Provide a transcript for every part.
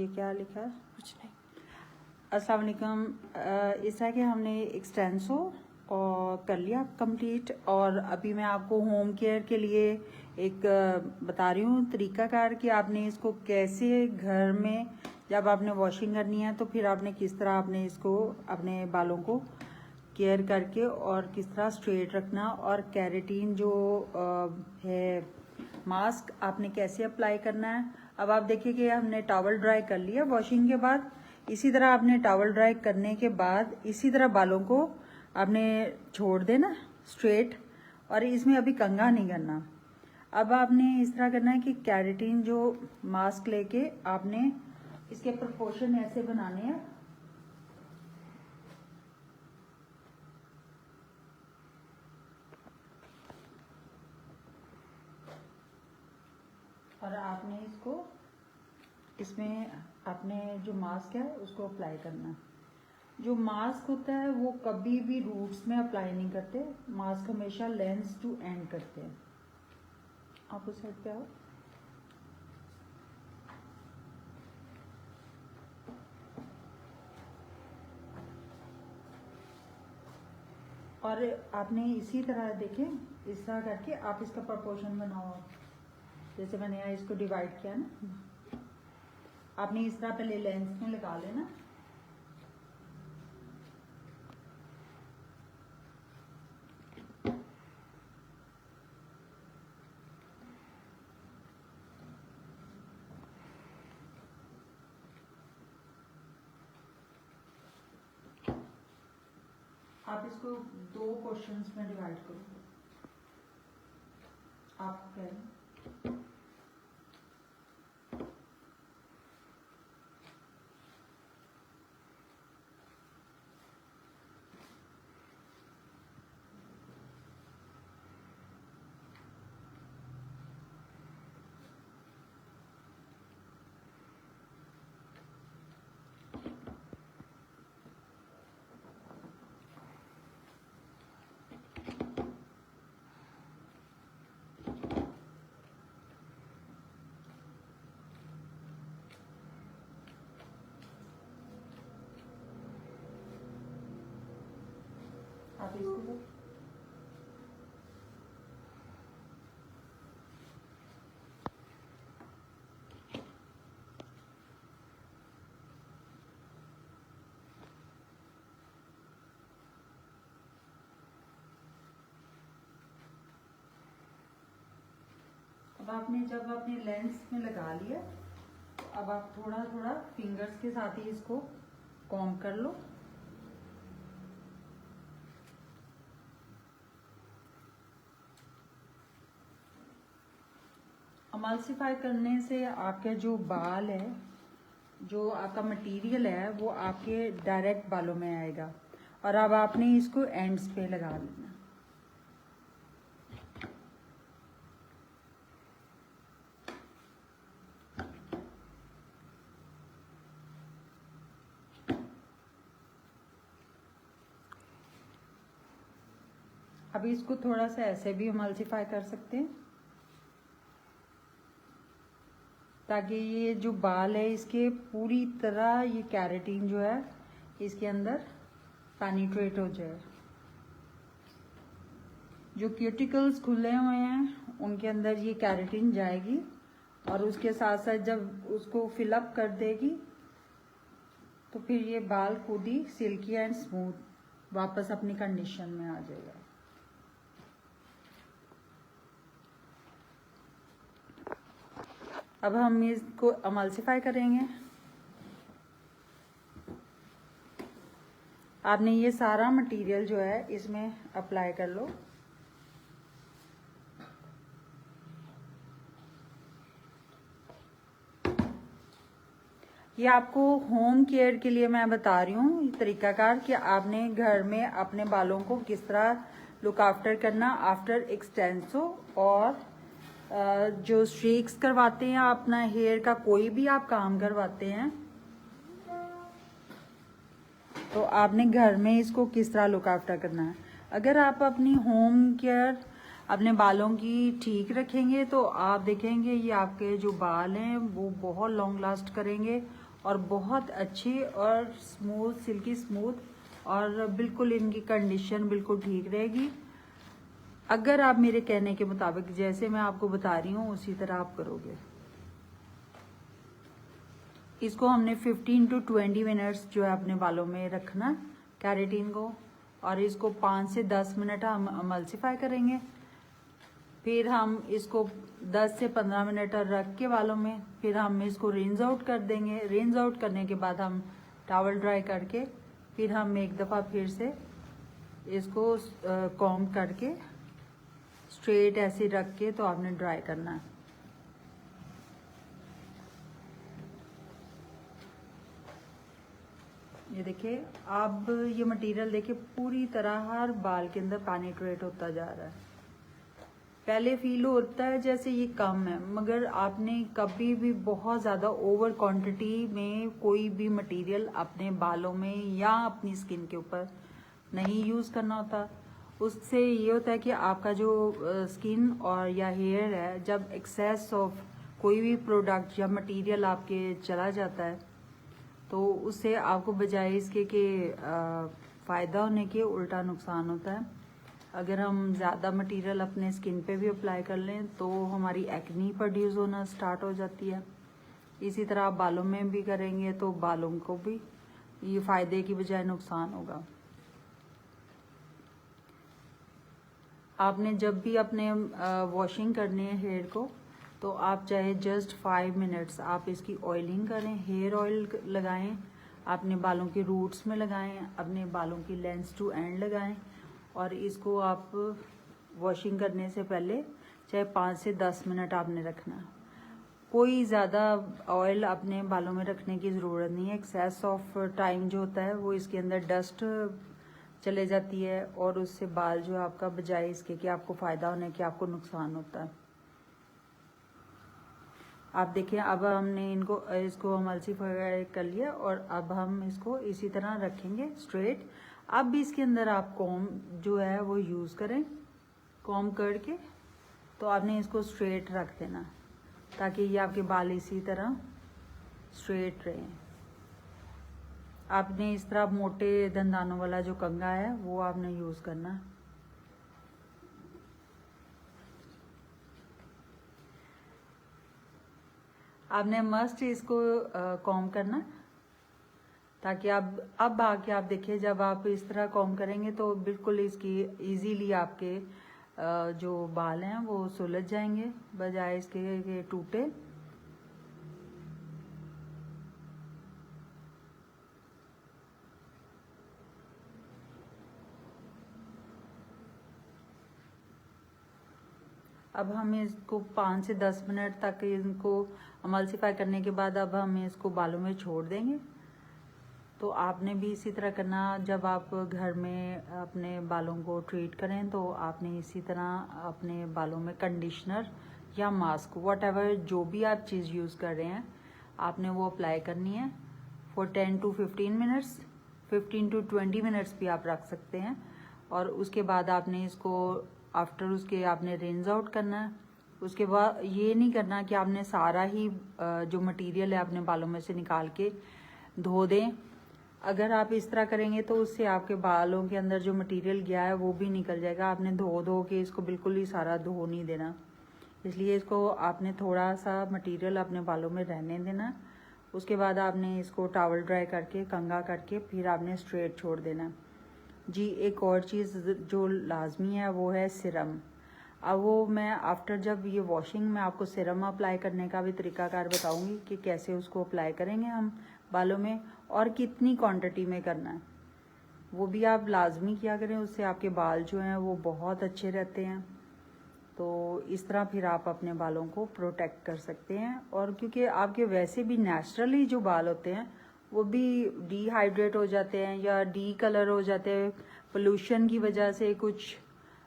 ये क्या लिखा है? कुछ नहीं। अस्सलाम वालेकुम। इस तरह के हमने एक्सटेंसो और कर लिया कंप्लीट, और अभी मैं आपको होम केयर के लिए एक बता रही हूँ तरीकाकार कि आपने इसको कैसे घर में जब आपने वॉशिंग करनी है तो फिर आपने किस तरह आपने इसको अपने बालों को केयर करके और किस तरह स्ट्रेट रखना, और कैरेटीन जो है मास्क आपने कैसे अप्लाई करना है। अब आप देखिए कि हमने टॉवल ड्राई कर लिया वॉशिंग के बाद। इसी तरह आपने टॉवल ड्राई करने के बाद इसी तरह बालों को आपने छोड़ देना स्ट्रेट, और इसमें अभी कंघा नहीं करना। अब आपने इस तरह करना है कि कैरेटीन जो मास्क लेके आपने इसके प्रोपोर्शन ऐसे बनाने हैं। और आपने इसको इसमें अपने जो मास्क है उसको अप्लाई करना। जो मास्क होता है वो कभी भी रूट्स में अप्लाई नहीं करते, मास्क हमेशा लेंस टू एंड करते हैं। आप उस साइड पे आओ। और आपने इसी तरह देखें, इस तरह करके आप इसका प्रोपोर्शन बनाओ। जैसे मैंने यहाँ इसको डिवाइड किया ना, आपने इस तरह पहले लेंस में लगा लेना। आप इसको 2 पोर्शंस में डिवाइड करो। आप कह रहे हैं आप इसको अब आपने जब अपने लेंस में लगा लिया, अब आप थोड़ा थोड़ा फिंगर्स के साथ ही इसको कॉम्ब कर लो। अमल्सिफाई करने से आपके जो बाल है, जो आपका मटेरियल है, वो आपके डायरेक्ट बालों में आएगा। और अब आपने इसको एंड्स पे लगा लेना। अभी इसको थोड़ा सा ऐसे भी अमल्सिफाई कर सकते हैं ताकि ये जो बाल है इसके पूरी तरह ये कैरेटीन जो है इसके अंदर पेनिट्रेट हो जाए। जो क्यूटिकल्स खुले हुए हैं उनके अंदर ये कैरेटीन जाएगी, और उसके साथ साथ जब उसको फिलअप कर देगी तो फिर ये बाल खुद ही सिल्की एंड स्मूथ वापस अपनी कंडीशन में आ जाएगा। अब हम इसको अमल्सिफाई करेंगे। आपने ये सारा मटेरियल जो है इसमें अप्लाई कर लो। ये आपको होम केयर के लिए मैं बता रही हूँ तरीकाकार कि आपने घर में अपने बालों को किस तरह लुक आफ्टर करना आफ्टर एक्सटेंसो, और जो स्ट्रीक्स करवाते हैं अपना हेयर का, कोई भी आप काम करवाते हैं तो आपने घर में इसको किस तरह लुक आफ्टर करना है। अगर आप अपनी होम केयर अपने बालों की ठीक रखेंगे तो आप देखेंगे ये आपके जो बाल हैं वो बहुत लॉन्ग लास्ट करेंगे, और बहुत अच्छे और स्मूथ, सिल्की स्मूथ, और बिल्कुल इनकी कंडीशन बिल्कुल ठीक रहेगी। अगर आप मेरे कहने के मुताबिक जैसे मैं आपको बता रही हूँ उसी तरह आप करोगे। इसको हमने 15 to 20 मिनट्स जो है अपने बालों में रखना कैरेटीन को, और इसको 5 से 10 मिनट हम अमल्सीफाई करेंगे। फिर हम इसको 10 से 15 मिनट रख के बालों में, फिर हम इसको रिंस आउट कर देंगे। रिंस आउट करने के बाद हम टॉवल ड्राई करके फिर हम एक दफ़ा फिर से इसको कॉम्ब करके स्ट्रेट ऐसे रख के तो आपने ड्राई करना है। ये देखिए, अब ये मटेरियल देखिए पूरी तरह हर बाल के अंदर पेनिट्रेट होता जा रहा है। पहले फील होता है जैसे ये कम है, मगर आपने कभी भी बहुत ज़्यादा ओवर क्वांटिटी में कोई भी मटेरियल अपने बालों में या अपनी स्किन के ऊपर नहीं यूज़ करना होता। उससे ये होता है कि आपका जो स्किन और या हेयर है, जब एक्सेस ऑफ कोई भी प्रोडक्ट या मटेरियल आपके चला जाता है तो उससे आपको बजाय इसके कि फ़ायदा होने के उल्टा नुकसान होता है। अगर हम ज़्यादा मटेरियल अपने स्किन पे भी अप्लाई कर लें तो हमारी एक्नी प्रोड्यूस होना स्टार्ट हो जाती है। इसी तरह आप बालों में भी करेंगे तो बालों को भी ये फ़ायदे की बजाय नुकसान होगा। आपने जब भी अपने वॉशिंग करनी है हेयर को, तो आप चाहे जस्ट 5 मिनट्स आप इसकी ऑयलिंग करें, हेयर ऑयल लगाएं, अपने बालों के रूट्स में लगाएं, अपने बालों की लेंस टू एंड लगाएं, और इसको आप वॉशिंग करने से पहले चाहे 5 से 10 मिनट आपने रखना। कोई ज़्यादा ऑयल अपने बालों में रखने की ज़रूरत नहीं है। एक्सेस ऑफ टाइम जो होता है वो इसके अंदर डस्ट चले जाती है, और उससे बाल जो आपका बजाय इसके कि आपको फ़ायदा होने के आपको नुकसान होता है। आप देखिए, अब हमने इसको अमल्सीफाई कर लिया, और अब हम इसको इसी तरह रखेंगे स्ट्रेट। अब भी इसके अंदर आप कॉम्ब जो है वो यूज़ करें, कॉम्ब करके तो आपने इसको स्ट्रेट रख देना ताकि ये आपके बाल इसी तरह स्ट्रेट रहें। आपने इस तरह मोटे दंदानों वाला जो कंघा है वो आपने यूज़ करना। आपने मस्ट इसको कॉम्ब करना ताकि अब आके आप देखिए, जब आप इस तरह कॉम्ब करेंगे तो बिल्कुल इसकी इजीली आपके जो बाल हैं वो सुलझ जाएंगे बजाय इसके टूटे। अब हम इसको 5 से 10 मिनट तक इनको अमल्सीफाई करने के बाद अब हम इसको बालों में छोड़ देंगे। तो आपने भी इसी तरह करना। जब आप घर में अपने बालों को ट्रीट करें तो आपने इसी तरह अपने बालों में कंडीशनर या मास्क व्हाटएवर जो भी आप चीज़ यूज़ कर रहे हैं आपने वो अप्लाई करनी है for 10 to 15 minutes. 15 to 20 minutes भी आप रख सकते हैं, और उसके बाद आपने इसको आफ्टर उसके आपने रिंस आउट करना है। उसके बाद ये नहीं करना कि आपने सारा ही जो मटेरियल है अपने बालों में से निकाल के धो दें। अगर आप इस तरह करेंगे तो उससे आपके बालों के अंदर जो मटेरियल गया है वो भी निकल जाएगा। आपने धो के इसको बिल्कुल ही सारा धो नहीं देना, इसलिए इसको आपने थोड़ा सा मटेरियल अपने बालों में रहने देना। उसके बाद आपने इसको टॉवल ड्राई करके कंघा करके फिर आपने स्ट्रेट छोड़ देना। जी, एक और चीज़ जो लाजमी है वो है सिरम। अब वो मैं आफ्टर जब ये वॉशिंग में आपको सिरम अप्लाई करने का भी तरीकाकार बताऊंगी कि कैसे उसको अप्लाई करेंगे हम बालों में और कितनी क्वांटिटी में करना है। वो भी आप लाजमी किया करें, उससे आपके बाल जो हैं वो बहुत अच्छे रहते हैं। तो इस तरह फिर आप अपने बालों को प्रोटेक्ट कर सकते हैं। और क्योंकि आपके वैसे भी नेचुरली जो बाल होते हैं वो भी डिहाइड्रेट हो जाते हैं या डी कलर हो जाते हैं पोल्यूशन की वजह से। कुछ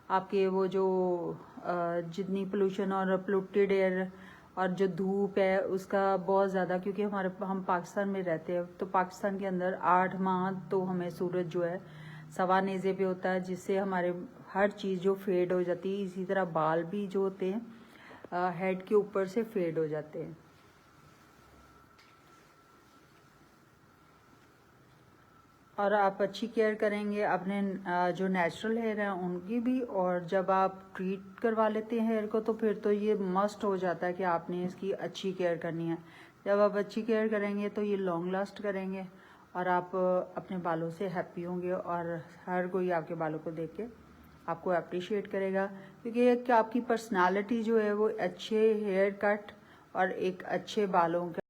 आपके वो जो जितनी पोल्यूशन और पोल्यूटेड एयर और जो धूप है उसका बहुत ज़्यादा, क्योंकि हम पाकिस्तान में रहते हैं तो पाकिस्तान के अंदर 8 माह तो हमें सूरज जो है सवा नेज़े पे होता है, जिससे हमारे हर चीज़ जो फेड हो जाती है। इसी तरह बाल भी जो होते हैं हेड के ऊपर से फेड हो जाते हैं। और आप अच्छी केयर करेंगे अपने जो नेचुरल हेयर हैं उनकी भी। और जब आप ट्रीट करवा लेते हैं हेयर को तो फिर तो ये मस्ट हो जाता है कि आपने इसकी अच्छी केयर करनी है। जब आप अच्छी केयर करेंगे तो ये लॉन्ग लास्ट करेंगे और आप अपने बालों से हैप्पी होंगे और हर कोई आपके बालों को देख के आपको अप्रिशिएट करेगा, क्योंकि एक आपकी पर्सनालिटी जो है वो अच्छे हेयर कट और एक अच्छे बालों का